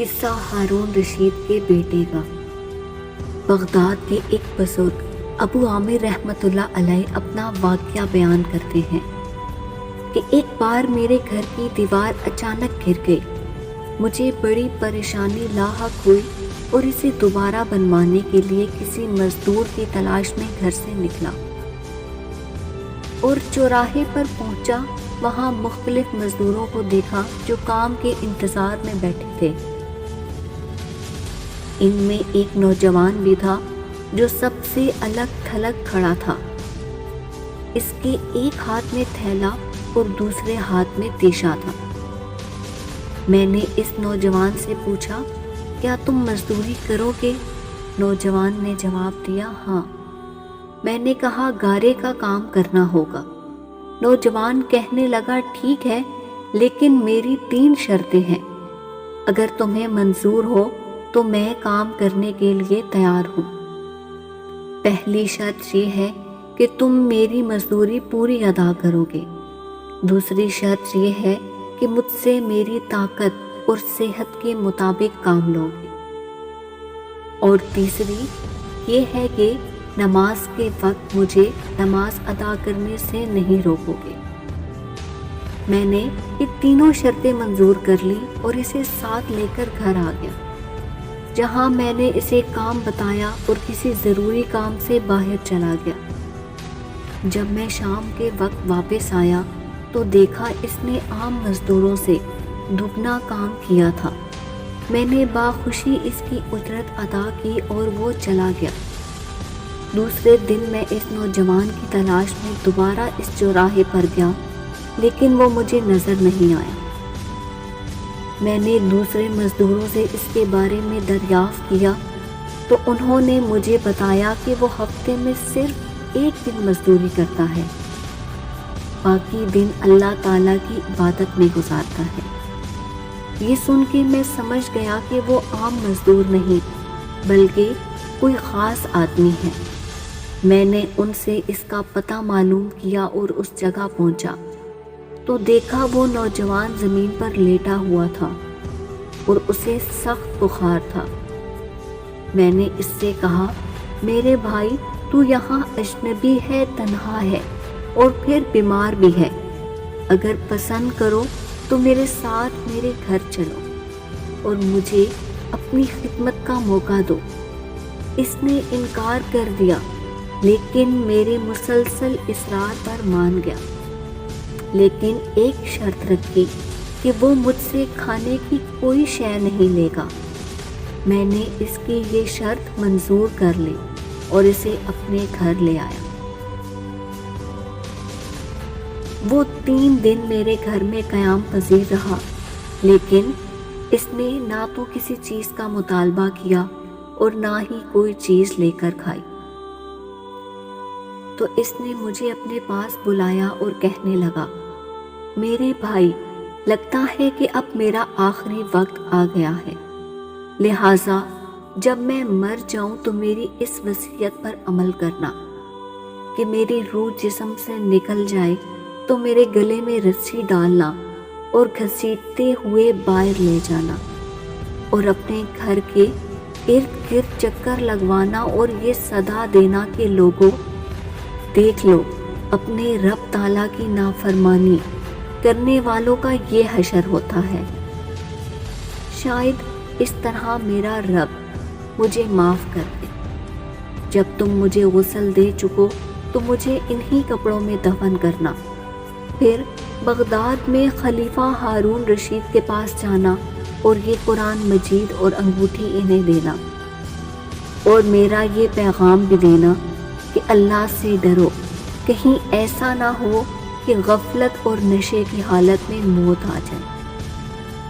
قصہ ہارون رشید کے بیٹے کا۔ بغداد کے ایک بزرگ ابو عامر رحمۃ اللہ علیہ اپنا واقعہ بیان کرتے ہیں کہ ایک بار میرے گھر کی دیوار اچانک گر گئی۔ مجھے بڑی پریشانی لاحق ہوئی اور اسے دوبارہ بنوانے کے لیے کسی مزدور کی تلاش میں گھر سے نکلا اور چوراہے پر پہنچا۔ وہاں مختلف مزدوروں کو دیکھا جو کام کے انتظار میں بیٹھے تھے۔ ان میں ایک نوجوان بھی تھا جو سب سے الگ تھلگ کھڑا تھا۔ اس کے ایک ہاتھ میں تھیلا اور دوسرے ہاتھ میں تیشا تھا۔ میں نے اس نوجوان سے پوچھا، کیا تم مزدوری کرو گے؟ نوجوان نے جواب دیا، ہاں۔ میں نے کہا، گارے کا کام کرنا ہوگا۔ نوجوان کہنے لگا، ٹھیک ہے، لیکن میری 3 شرطیں ہیں۔ اگر تمہیں منظور ہو تو میں کام کرنے کے لیے تیار ہوں۔ پہلی شرط یہ ہے کہ تم میری مزدوری پوری ادا کرو گے۔ دوسری شرط یہ ہے کہ مجھ سے میری طاقت اور صحت کے مطابق کام لو گے۔ اور تیسری یہ ہے کہ نماز کے وقت مجھے نماز ادا کرنے سے نہیں روکو گے۔ میں نے یہ تینوں شرطیں منظور کر لی اور اسے ساتھ لے کر گھر آ گیا، جہاں میں نے اسے کام بتایا اور کسی ضروری کام سے باہر چلا گیا۔ جب میں شام کے وقت واپس آیا تو دیکھا اس نے عام مزدوروں سے دگنا کام کیا تھا۔ میں نے باخوشی اس کی اجرت ادا کی اور وہ چلا گیا۔ دوسرے دن میں اس نوجوان کی تلاش میں دوبارہ اس چوراہے پر گیا، لیکن وہ مجھے نظر نہیں آیا۔ میں نے دوسرے مزدوروں سے اس کے بارے میں دریافت کیا تو انہوں نے مجھے بتایا کہ وہ ہفتے میں صرف 1 دن مزدوری کرتا ہے، باقی دن اللہ تعالیٰ کی عبادت میں گزارتا ہے۔ یہ سن کے میں سمجھ گیا کہ وہ عام مزدور نہیں بلکہ کوئی خاص آدمی ہے۔ میں نے ان سے اس کا پتہ معلوم کیا اور اس جگہ پہنچا تو دیکھا وہ نوجوان زمین پر لیٹا ہوا تھا اور اسے سخت بخار تھا۔ میں نے اس سے کہا، میرے بھائی، تو یہاں اجنبی ہے، تنہا ہے اور پھر بیمار بھی ہے۔ اگر پسند کرو تو میرے ساتھ میرے گھر چلو اور مجھے اپنی خدمت کا موقع دو۔ اس نے انکار کر دیا، لیکن میرے مسلسل اصرار پر مان گیا، لیکن ایک شرط رکھی کہ وہ مجھ سے کھانے کی کوئی شے نہیں لے گا۔ میں نے اس کی یہ شرط منظور کر لی اور اسے اپنے گھر لے آیا۔ وہ 3 دن میرے گھر میں قیام پذیر رہا، لیکن اس نے نہ تو کسی چیز کا مطالبہ کیا اور نہ ہی کوئی چیز لے کر کھائی۔ تو اس نے مجھے اپنے پاس بلایا اور کہنے لگا، میرے بھائی، لگتا ہے کہ اب میرا آخری وقت آ گیا ہے، لہٰذا جب میں مر جاؤں تو میری اس وصیت پر عمل کرنا کہ میری روح جسم سے نکل جائے تو میرے گلے میں رسی ڈالنا اور گھسیٹتے ہوئے باہر لے جانا اور اپنے گھر کے ارد گرد چکر لگوانا اور یہ صدا دینا کہ لوگوں، دیکھ لو، اپنے رب تعالیٰ کی نافرمانی کرنے والوں کا یہ حشر ہوتا ہے۔ شاید اس طرح میرا رب مجھے معاف کر دے۔ جب تم مجھے غسل دے چکو تو مجھے انہی کپڑوں میں دفن کرنا، پھر بغداد میں خلیفہ ہارون رشید کے پاس جانا اور یہ قرآن مجید اور انگوٹھی انہیں دینا، اور میرا یہ پیغام بھی دینا کہ اللہ سے ڈرو، کہیں ایسا نہ ہو کہ غفلت اور نشے کی حالت میں موت آ جائے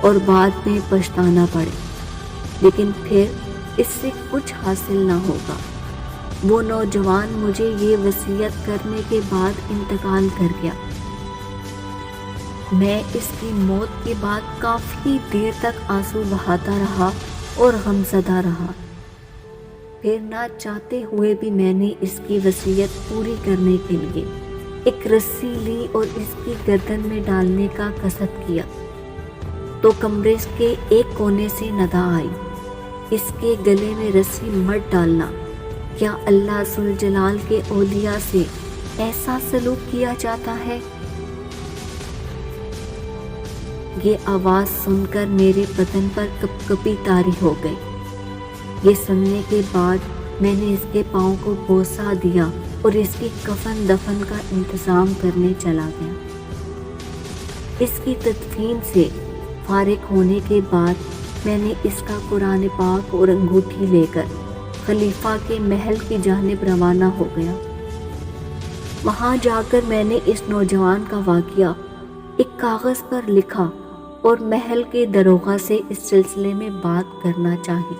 اور بعد میں پچھتانا پڑے، لیکن پھر اس سے کچھ حاصل نہ ہوگا۔ وہ نوجوان مجھے یہ وصیت کرنے کے بعد انتقال کر گیا۔ میں اس کی موت کے بعد کافی دیر تک آنسو بہاتا رہا اور غمزدہ رہا۔ پھر نہ چاہتے ہوئے بھی میں نے اس کی وصیت پوری کرنے کے لیے ایک رسی لی اور اس کی گردن میں ڈالنے کا قصد کیا۔ تو کمرے کے ایک کونے سے ندا آئی، اس کے گلے میں رسی مت ڈالنا، کیا اللہ ذوالجلال کے اولیاء سے ایسا سلوک کیا جاتا ہے؟ یہ آواز سن کر میرے بدن پر کپ کپی طاری ہو گئی۔ یہ سننے کے بعد میں نے اس کے پاؤں کو بوسہ دیا اور اس کی کفن دفن کا انتظام کرنے چلا گیا۔ اس کی تدفین سے فارغ ہونے کے بعد میں نے اس کا قرآن پاک اور انگوٹھی لے کر خلیفہ کے محل کی جانب روانہ ہو گیا۔ وہاں جا کر میں نے اس نوجوان کا واقعہ ایک کاغذ پر لکھا اور محل کے داروغہ سے اس سلسلے میں بات کرنا چاہی،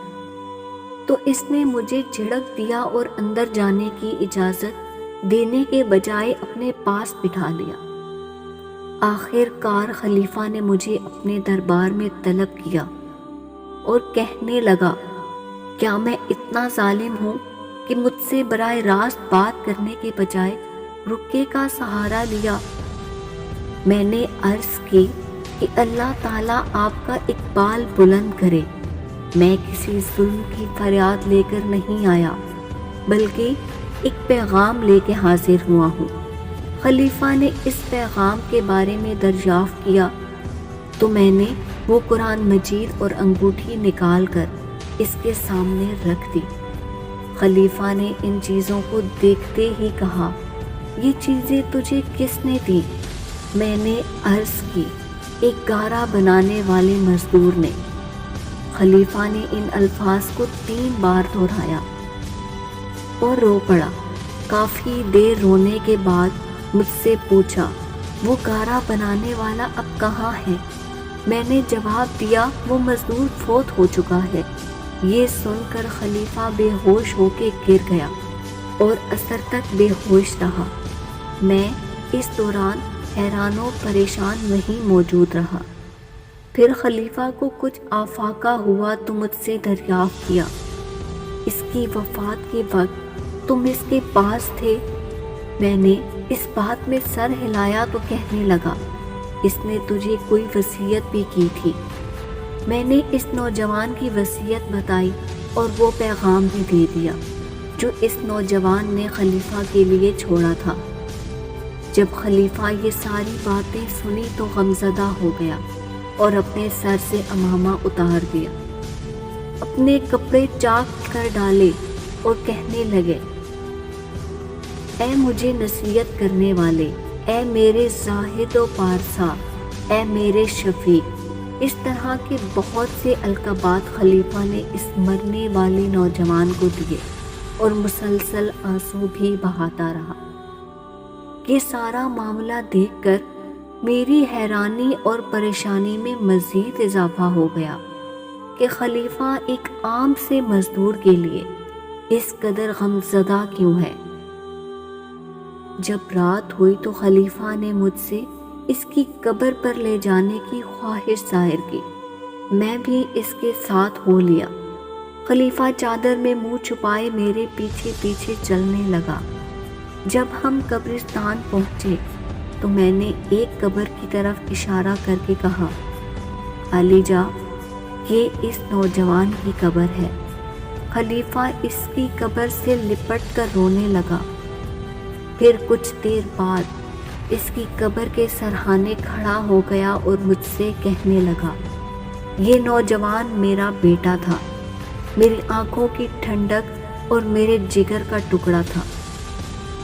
تو اس نے مجھے جھڑک دیا اور اندر جانے کی اجازت دینے کے بجائے اپنے پاس بٹھا لیا۔ آخر کار خلیفہ نے مجھے اپنے دربار میں طلب کیا اور کہنے لگا، کیا میں اتنا ظالم ہوں کہ مجھ سے براہ راست بات کرنے کے بجائے رکے کا سہارا لیا؟ میں نے عرض کی کہ اللہ تعالیٰ آپ کا اقبال بلند کرے، میں کسی ظلم کی فریاد لے کر نہیں آیا بلکہ ایک پیغام لے کے حاضر ہوا ہوں۔ خلیفہ نے اس پیغام کے بارے میں دریافت کیا تو میں نے وہ قرآن مجید اور انگوٹھی نکال کر اس کے سامنے رکھ دی۔ خلیفہ نے ان چیزوں کو دیکھتے ہی کہا، یہ چیزیں تجھے کس نے دی؟ میں نے عرض کی، ایک گارا بنانے والے مزدور نے۔ خلیفہ نے ان الفاظ کو 3 بار دہرایا اور رو پڑا۔ کافی دیر رونے کے بعد مجھ سے پوچھا، وہ گارا بنانے والا اب کہاں ہے؟ میں نے جواب دیا، وہ مزدور فوت ہو چکا ہے۔ یہ سن کر خلیفہ بے ہوش ہو کے گر گیا اور عصر تک بے ہوش رہا۔ میں اس دوران حیران و پریشان وہیں موجود رہا۔ پھر خلیفہ کو کچھ آفاقہ ہوا تو مجھ سے دریافت کیا، اس کی وفات کے وقت تم اس کے پاس تھے؟ میں نے اس بات میں سر ہلایا تو کہنے لگا، اس نے تجھے کوئی وصیت بھی کی تھی؟ میں نے اس نوجوان کی وصیت بتائی اور وہ پیغام بھی دے دیا جو اس نوجوان نے خلیفہ کے لیے چھوڑا تھا۔ جب خلیفہ یہ ساری باتیں سنی تو غمزدہ ہو گیا اور اپنے سر سے عمامہ اتار دیا، اپنے کپڑے چاک کر ڈالے اور کہنے لگے، اے مجھے نصیحت کرنے والے، اے میرے زاہد و پارسا، اے میرے شفیع۔ اس طرح کے بہت سے القابات خلیفہ نے اس مرنے والے نوجوان کو دیے اور مسلسل آنسو بھی بہاتا رہا۔ یہ سارا معاملہ دیکھ کر میری حیرانی اور پریشانی میں مزید اضافہ ہو گیا کہ خلیفہ ایک عام سے مزدور کے لیے اس قدر غمزدہ کیوں ہے۔ جب رات ہوئی تو خلیفہ نے مجھ سے اس کی قبر پر لے جانے کی خواہش ظاہر کی۔ میں بھی اس کے ساتھ ہو لیا۔ خلیفہ چادر میں منہ چھپائے میرے پیچھے پیچھے چلنے لگا۔ جب ہم قبرستان پہنچے تو میں نے ایک قبر کی طرف اشارہ کر کے کہا، علی جا، یہ اس نوجوان کی قبر ہے۔ خلیفہ اس کی قبر سے لپٹ کر رونے لگا۔ پھر کچھ دیر بعد اس کی قبر کے سرہانے کھڑا ہو گیا اور مجھ سے کہنے لگا، یہ نوجوان میرا بیٹا تھا، میری آنکھوں کی ٹھنڈک اور میرے جگر کا ٹکڑا تھا۔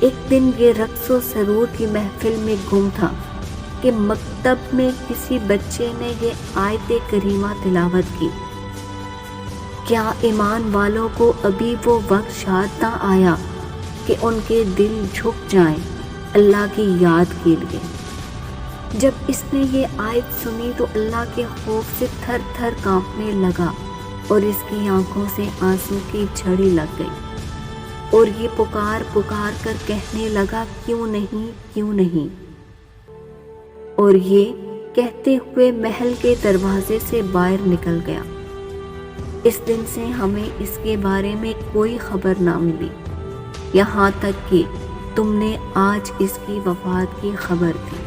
ایک دن یہ رقص و سرور کی محفل میں گم تھا کہ مکتب میں کسی بچے نے یہ آیت کریمہ تلاوت کی، کیا ایمان والوں کو ابھی وہ وقت شاد نہ آیا کہ ان کے دل جھک جائیں اللہ کی یاد کے لیے۔ جب اس نے یہ آیت سنی تو اللہ کے خوف سے تھر تھر کانپنے لگا اور اس کی آنکھوں سے آنسو کی جھڑی لگ گئی اور یہ پکار پکار کر کہنے لگا، کیوں نہیں، کیوں نہیں، اور یہ کہتے ہوئے محل کے دروازے سے باہر نکل گیا۔ اس دن سے ہمیں اس کے بارے میں کوئی خبر نہ ملی، یہاں تک کہ تم نے آج اس کی وفات کی خبر دی۔